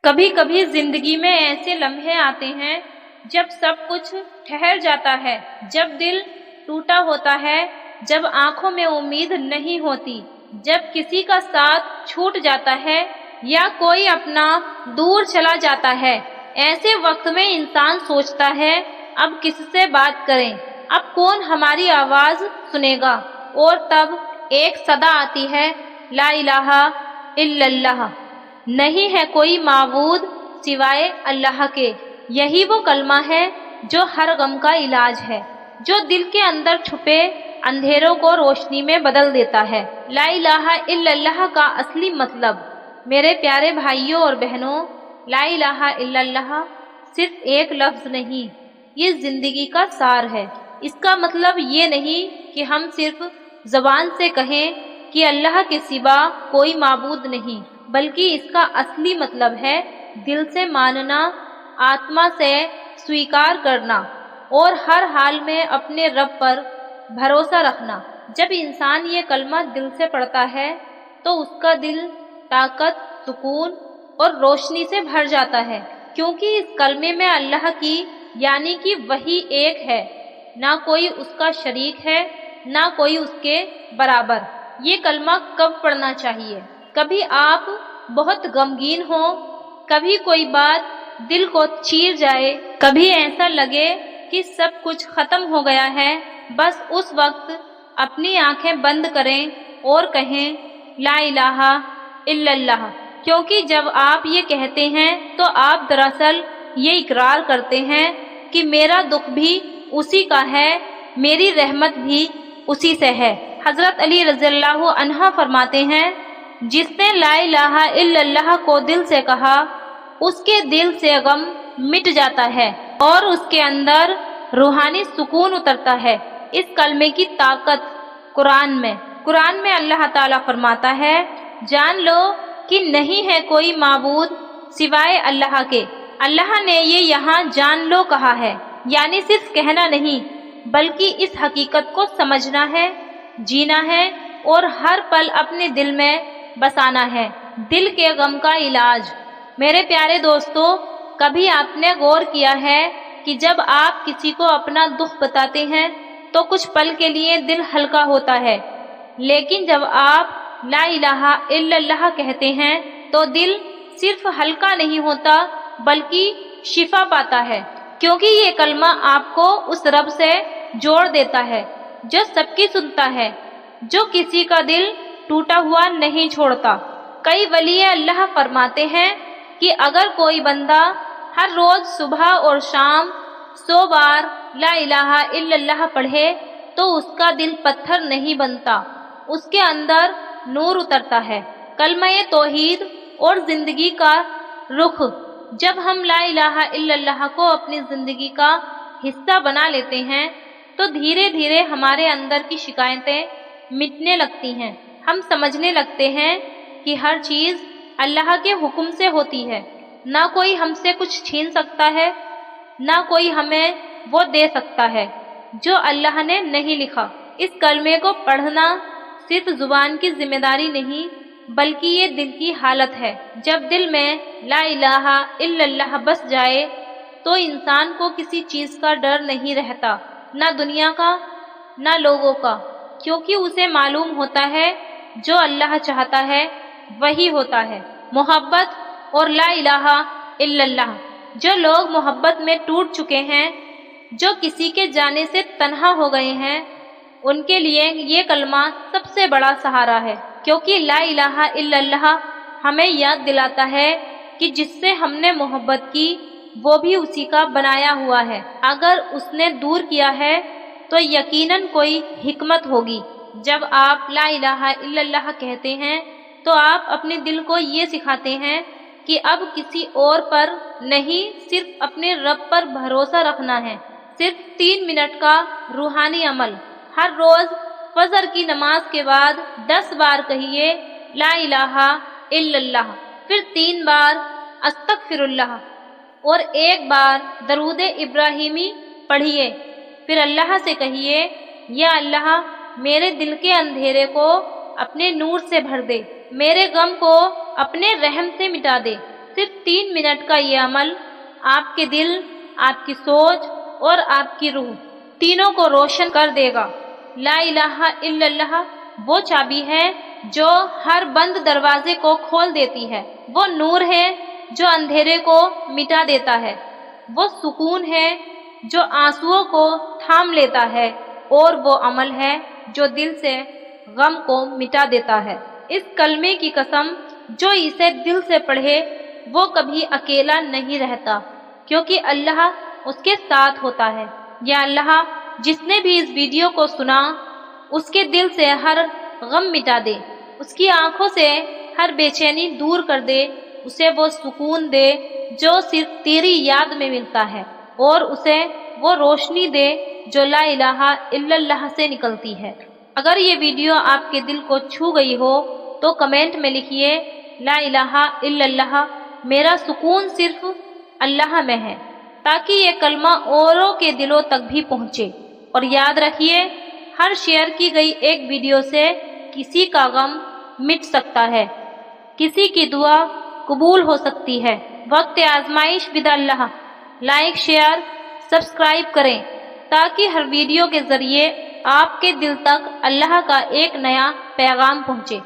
کبھی کبھی زندگی میں ایسے لمحے آتے ہیں جب سب کچھ ٹھہر جاتا ہے، جب دل ٹوٹا ہوتا ہے، جب آنکھوں میں امید نہیں ہوتی، جب کسی کا ساتھ چھوٹ جاتا ہے یا کوئی اپنا دور چلا جاتا ہے۔ ایسے وقت میں انسان سوچتا ہے، اب کس سے بات کریں، اب کون ہماری آواز سنے گا؟ اور تب ایک صدا آتی ہے، لا الہ الا اللہ، نہیں ہے کوئی معبود سوائے اللہ کے۔ یہی وہ کلمہ ہے جو ہر غم کا علاج ہے، جو دل کے اندر چھپے اندھیروں کو روشنی میں بدل دیتا ہے۔ لا الہ الا اللہ کا اصلی مطلب، میرے پیارے بھائیوں اور بہنوں، لا الہ الا اللہ صرف ایک لفظ نہیں، یہ زندگی کا سار ہے۔ اس کا مطلب یہ نہیں کہ ہم صرف زبان سے کہیں کہ اللہ کے سوا کوئی معبود نہیں، بلکہ اس کا اصلی مطلب ہے دل سے ماننا، آتما سے سویکار کرنا اور ہر حال میں اپنے رب پر بھروسہ رکھنا۔ جب انسان یہ کلمہ دل سے پڑھتا ہے تو اس کا دل طاقت، سکون اور روشنی سے بھر جاتا ہے، کیونکہ اس کلمے میں اللہ کی یعنی کہ وہی ایک ہے، نہ کوئی اس کا شریک ہے، نہ کوئی اس کے برابر۔ یہ کلمہ کب پڑھنا چاہیے؟ کبھی آپ بہت غمگین ہوں، کبھی کوئی بات دل کو چیر جائے، کبھی ایسا لگے کہ سب کچھ ختم ہو گیا ہے، بس اس وقت اپنی آنکھیں بند کریں اور کہیں، لا الہ الا اللہ، کیونکہ جب آپ یہ کہتے ہیں تو آپ دراصل یہ اقرار کرتے ہیں کہ میرا دکھ بھی اسی کا ہے، میری رحمت بھی اسی سے ہے۔ حضرت علی رضی اللہ عنہ فرماتے ہیں، جس نے لا الہ الا اللہ کو دل سے کہا، اس کے دل سے غم مٹ جاتا ہے اور اس کے اندر روحانی سکون اترتا ہے۔ اس کلمے کی طاقت قرآن میں اللہ تعالیٰ فرماتا ہے، جان لو کہ نہیں ہے کوئی معبود سوائے اللہ کے۔ اللہ نے یہ یہاں جان لو کہا ہے، یعنی صرف کہنا نہیں، بلکہ اس حقیقت کو سمجھنا ہے، جینا ہے اور ہر پل اپنے دل میں بسانا ہے۔ دل کے غم کا علاج۔ میرے پیارے دوستو، کبھی آپ نے غور کیا ہے کہ جب آپ کسی کو اپنا دکھ بتاتے ہیں تو کچھ پل کے لیے دل ہلکا ہوتا ہے، لیکن جب آپ لا الہ الا اللہ کہتے ہیں تو دل صرف ہلکا نہیں ہوتا بلکہ شفا پاتا ہے، کیونکہ یہ کلمہ آپ کو اس رب سے جوڑ دیتا ہے جو سب کی سنتا ہے، جو کسی کا دل ٹوٹا ہوا نہیں چھوڑتا۔ کئی ولی اللہ فرماتے ہیں کہ اگر کوئی بندہ ہر روز صبح اور شام 100 بار لا الہ الا اللہ پڑھے تو اس کا دل پتھر نہیں بنتا، اس کے اندر نور اترتا ہے۔ کلمہ توحید اور زندگی کا رخ۔ جب ہم لا الہ الا اللہ کو اپنی زندگی کا حصہ بنا لیتے ہیں تو دھیرے دھیرے ہمارے اندر کی شکایتیں مٹنے لگتی ہیں۔ ہم سمجھنے لگتے ہیں کہ ہر چیز اللہ کے حکم سے ہوتی ہے، نہ کوئی ہم سے کچھ چھین سکتا ہے، نہ کوئی ہمیں وہ دے سکتا ہے جو اللہ نے نہیں لکھا۔ اس کلمے کو پڑھنا صرف زبان کی ذمہ داری نہیں، بلکہ یہ دل کی حالت ہے۔ جب دل میں لا الہ الا اللہ بس جائے تو انسان کو کسی چیز کا ڈر نہیں رہتا، نہ دنیا کا، نہ لوگوں کا، کیونکہ اسے معلوم ہوتا ہے جو اللہ چاہتا ہے وہی ہوتا ہے۔ محبت اور لا الہ الا اللہ۔ جو لوگ محبت میں ٹوٹ چکے ہیں، جو کسی کے جانے سے تنہا ہو گئے ہیں، ان کے لیے یہ کلمہ سب سے بڑا سہارا ہے، کیونکہ لا الہ الا اللہ ہمیں یاد دلاتا ہے کہ جس سے ہم نے محبت کی وہ بھی اسی کا بنایا ہوا ہے۔ اگر اس نے دور کیا ہے تو یقیناً کوئی حکمت ہوگی۔ جب آپ لا الہ الا اللہ کہتے ہیں تو آپ اپنے دل کو یہ سکھاتے ہیں کہ اب کسی اور پر نہیں، صرف اپنے رب پر بھروسہ رکھنا ہے۔ صرف 3 منٹ کا روحانی عمل۔ ہر روز فجر کی نماز کے بعد 10 بار کہیے لا الہ الا اللہ، پھر 3 بار استغفر اللہ اور 1 بار درود ابراہیمی پڑھیے۔ پھر اللہ سے کہیے، یا اللہ میرے دل کے اندھیرے کو اپنے نور سے بھر دے، میرے غم کو اپنے رحم سے مٹا دے، صرف 3 منٹ کا یہ عمل آپ کے دل، آپ کی سوچ اور آپ کی روح تینوں کو روشن کر دے گا۔ لا الہ الا اللہ وہ چابی ہے جو ہر بند دروازے کو کھول دیتی ہے، وہ نور ہے جو اندھیرے کو مٹا دیتا ہے، وہ سکون ہے جو آنسوؤں کو تھام لیتا ہے، اور وہ عمل ہے جو دل سے غم کو مٹا دیتا ہے۔ اس کلمے کی قسم، جو اسے دل سے پڑھے وہ کبھی اکیلا نہیں رہتا، کیونکہ اللہ اس کے ساتھ ہوتا ہے۔ یا اللہ، جس نے بھی اس ویڈیو کو سنا اس کے دل سے ہر غم مٹا دے، اس کی آنکھوں سے ہر بے چینی دور کر دے، اسے وہ سکون دے جو صرف تیری یاد میں ملتا ہے، اور اسے وہ روشنی دے جو لا الہ الا اللہ سے نکلتی ہے۔ اگر یہ ویڈیو آپ کے دل کو چھو گئی ہو تو کمنٹ میں لکھیے، لا الہ الا اللہ، میرا سکون صرف اللہ میں ہے، تاکہ یہ کلمہ اوروں کے دلوں تک بھی پہنچے۔ اور یاد رکھیے، ہر شیئر کی گئی ایک ویڈیو سے کسی کا غم مٹ سکتا ہے، کسی کی دعا قبول ہو سکتی ہے۔ وقت آزمائش with Allah, like, share, subscribe کریں تاکہ ہر ویڈیو کے ذریعے آپ کے دل تک اللہ کا ایک نیا پیغام پہنچے۔